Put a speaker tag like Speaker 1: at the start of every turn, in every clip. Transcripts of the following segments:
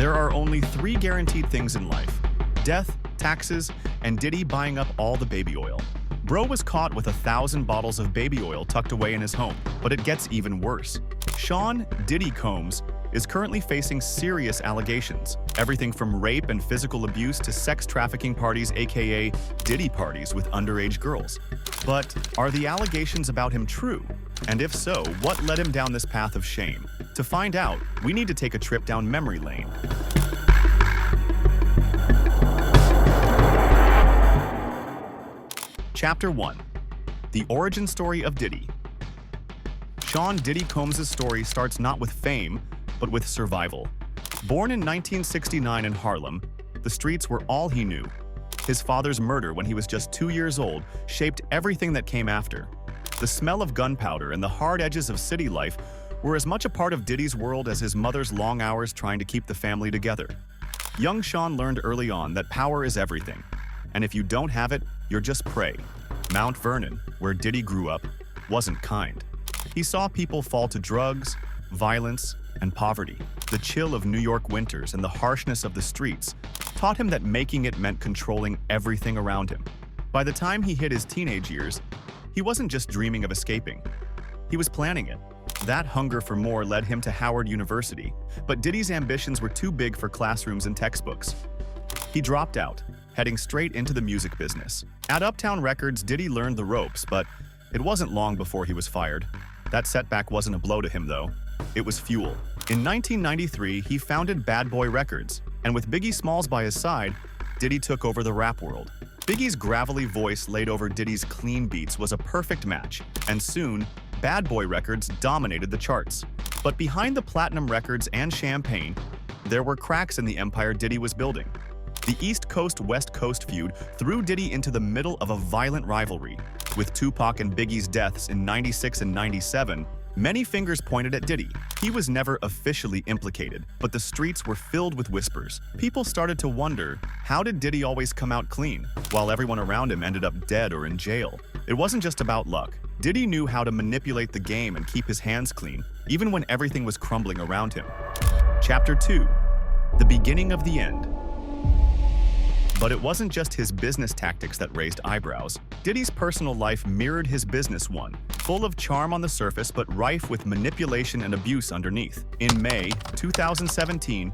Speaker 1: There are only three guaranteed things in life: death, taxes, and Diddy buying up all the baby oil. Bro was caught with 1,000 bottles of baby oil tucked away in his home, but it gets even worse. Sean Diddy Combs is currently facing serious allegations, everything from rape and physical abuse to sex trafficking parties, aka Diddy parties with underage girls. But are the allegations about him true? And if so, what led him down this path of shame? To find out, we need to take a trip down memory lane. Chapter 1. The Origin Story of Diddy. Sean Diddy Combs' story starts not with fame, but with survival. Born in 1969 in Harlem, the streets were all he knew. His father's murder when he was just 2 years old shaped everything that came after. The smell of gunpowder and the hard edges of city life were as much a part of Diddy's world as his mother's long hours trying to keep the family together. Young Sean learned early on that power is everything, and if you don't have it, you're just prey. Mount Vernon, where Diddy grew up, wasn't kind. He saw people fall to drugs, violence, and poverty. The chill of New York winters and the harshness of the streets taught him that making it meant controlling everything around him. By the time he hit his teenage years, he wasn't just dreaming of escaping. He was planning it. That hunger for more led him to Howard University, but Diddy's ambitions were too big for classrooms and textbooks. He dropped out, heading straight into the music business. At Uptown Records, Diddy learned the ropes, but it wasn't long before he was fired. That setback wasn't a blow to him, though. It was fuel. In 1993, he founded Bad Boy Records, and with Biggie Smalls by his side, Diddy took over the rap world. Biggie's gravelly voice laid over Diddy's clean beats was a perfect match, and soon, Bad Boy Records dominated the charts. But behind the platinum records and champagne, there were cracks in the empire Diddy was building. The East Coast-West Coast feud threw Diddy into the middle of a violent rivalry. With Tupac and Biggie's deaths in '96 and '97, many fingers pointed at Diddy. He was never officially implicated, but the streets were filled with whispers. People started to wonder, how did Diddy always come out clean, while everyone around him ended up dead or in jail? It wasn't just about luck. Diddy knew how to manipulate the game and keep his hands clean, even when everything was crumbling around him. Chapter 2. The Beginning of the End. But it wasn't just his business tactics that raised eyebrows. Diddy's personal life mirrored his business one, full of charm on the surface but rife with manipulation and abuse underneath. In May 2017,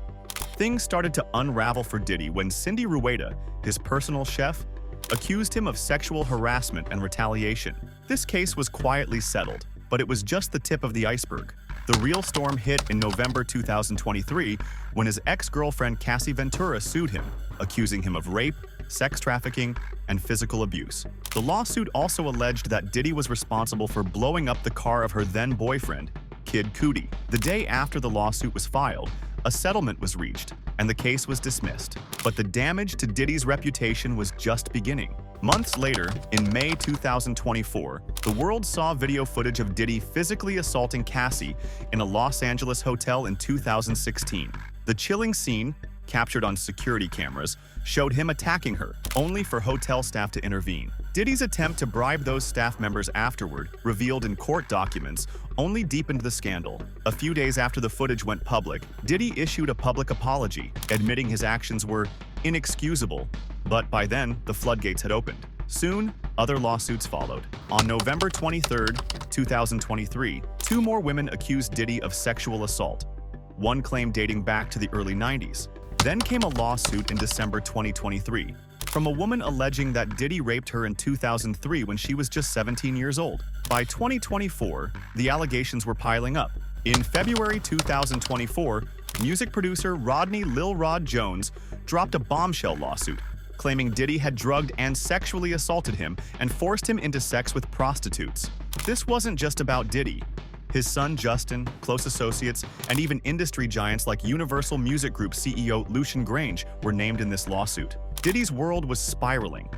Speaker 1: things started to unravel for Diddy when Cindy Rueda, his personal chef, accused him of sexual harassment and retaliation. This case was quietly settled, but it was just the tip of the iceberg. The real storm hit in November 2023 when his ex-girlfriend Cassie Ventura sued him, accusing him of rape, sex trafficking, and physical abuse. The lawsuit also alleged that Diddy was responsible for blowing up the car of her then-boyfriend, Kid Cudi. The day after the lawsuit was filed, a settlement was reached, and the case was dismissed. But the damage to Diddy's reputation was just beginning. Months later, in May 2024, the world saw video footage of Diddy physically assaulting Cassie in a Los Angeles hotel in 2016. The chilling scene, captured on security cameras, showed him attacking her, only for hotel staff to intervene. Diddy's attempt to bribe those staff members afterward, revealed in court documents, only deepened the scandal. A few days after the footage went public, Diddy issued a public apology, admitting his actions were inexcusable, but by then, the floodgates had opened. Soon, other lawsuits followed. On November 23, 2023, 2 more women accused Diddy of sexual assault. One claim dating back to the early 90s. Then came a lawsuit in December 2023 from a woman alleging that Diddy raped her in 2003 when she was just 17 years old. By 2024, the allegations were piling up. In February 2024, music producer Rodney Lil Rod Jones dropped a bombshell lawsuit, claiming Diddy had drugged and sexually assaulted him and forced him into sex with prostitutes. This wasn't just about Diddy. His son Justin, close associates, and even industry giants like Universal Music Group CEO Lucian Grange were named in this lawsuit. Diddy's world was spiraling,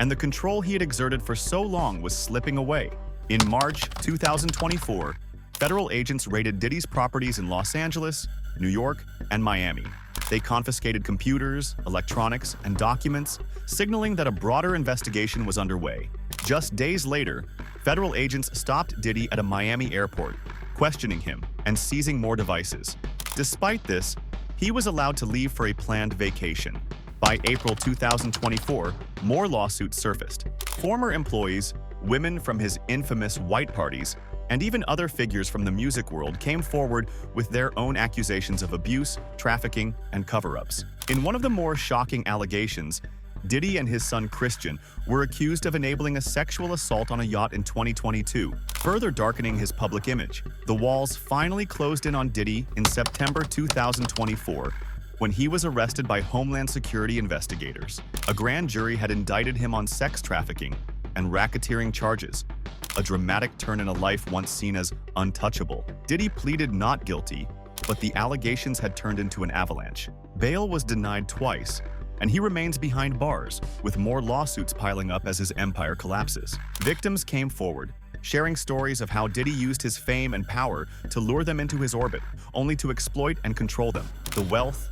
Speaker 1: and the control he had exerted for so long was slipping away. In March 2024, federal agents raided Diddy's properties in Los Angeles, New York, and Miami. They confiscated computers, electronics, and documents, signaling that a broader investigation was underway. Just days later, federal agents stopped Diddy at a Miami airport, questioning him and seizing more devices. Despite this, he was allowed to leave for a planned vacation. By April 2024, more lawsuits surfaced. Former employees, women from his infamous white parties, and even other figures from the music world came forward with their own accusations of abuse, trafficking, and cover-ups. In one of the more shocking allegations, Diddy and his son Christian were accused of enabling a sexual assault on a yacht in 2022, further darkening his public image. The walls finally closed in on Diddy in September 2024 when he was arrested by Homeland Security investigators. A grand jury had indicted him on sex trafficking and racketeering charges, a dramatic turn in a life once seen as untouchable. Diddy pleaded not guilty, but the allegations had turned into an avalanche. Bail was denied twice, and he remains behind bars, with more lawsuits piling up as his empire collapses. Victims came forward, sharing stories of how Diddy used his fame and power to lure them into his orbit, only to exploit and control them. The wealth,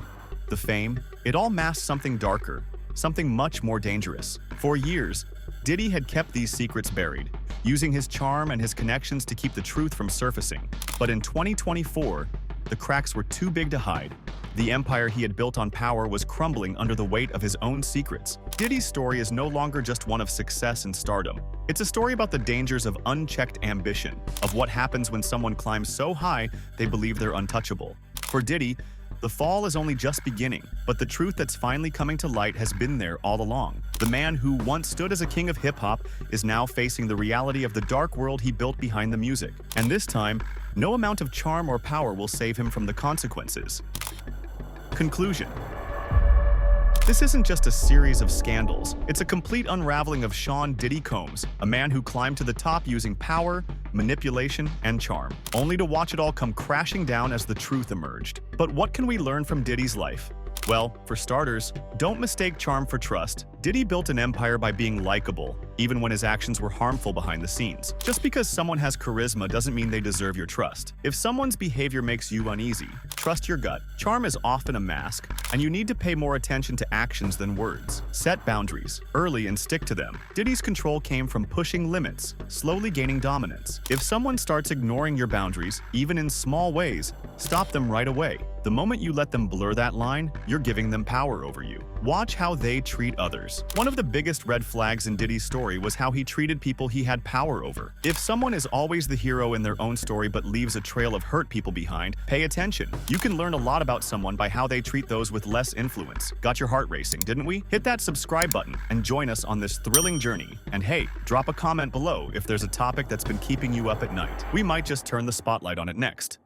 Speaker 1: the fame, it all masked something darker, something much more dangerous. For years, Diddy had kept these secrets buried, using his charm and his connections to keep the truth from surfacing. But in 2024, the cracks were too big to hide. The empire he had built on power was crumbling under the weight of his own secrets. Diddy's story is no longer just one of success and stardom. It's a story about the dangers of unchecked ambition, of what happens when someone climbs so high they believe they're untouchable. For Diddy, the fall is only just beginning, but the truth that's finally coming to light has been there all along. The man who once stood as a king of hip-hop is now facing the reality of the dark world he built behind the music. And this time, no amount of charm or power will save him from the consequences. Conclusion. This isn't just a series of scandals. It's a complete unraveling of Sean Diddy Combs, a man who climbed to the top using power, manipulation, and charm, only to watch it all come crashing down as the truth emerged. But what can we learn from Diddy's life? Well, for starters, don't mistake charm for trust. Diddy built an empire by being likable, even when his actions were harmful behind the scenes. Just because someone has charisma doesn't mean they deserve your trust. If someone's behavior makes you uneasy, trust your gut. Charm is often a mask, and you need to pay more attention to actions than words. Set boundaries early and stick to them. Diddy's control came from pushing limits, slowly gaining dominance. If someone starts ignoring your boundaries, even in small ways, stop them right away. The moment you let them blur that line, you're giving them power over you. Watch how they treat others. One of the biggest red flags in Diddy's story was how he treated people he had power over. If someone is always the hero in their own story but leaves a trail of hurt people behind, pay attention. You can learn a lot about someone by how they treat those with less influence. Got your heart racing, didn't we? Hit that subscribe button and join us on this thrilling journey. And hey, drop a comment below if there's a topic that's been keeping you up at night. We might just turn the spotlight on it next.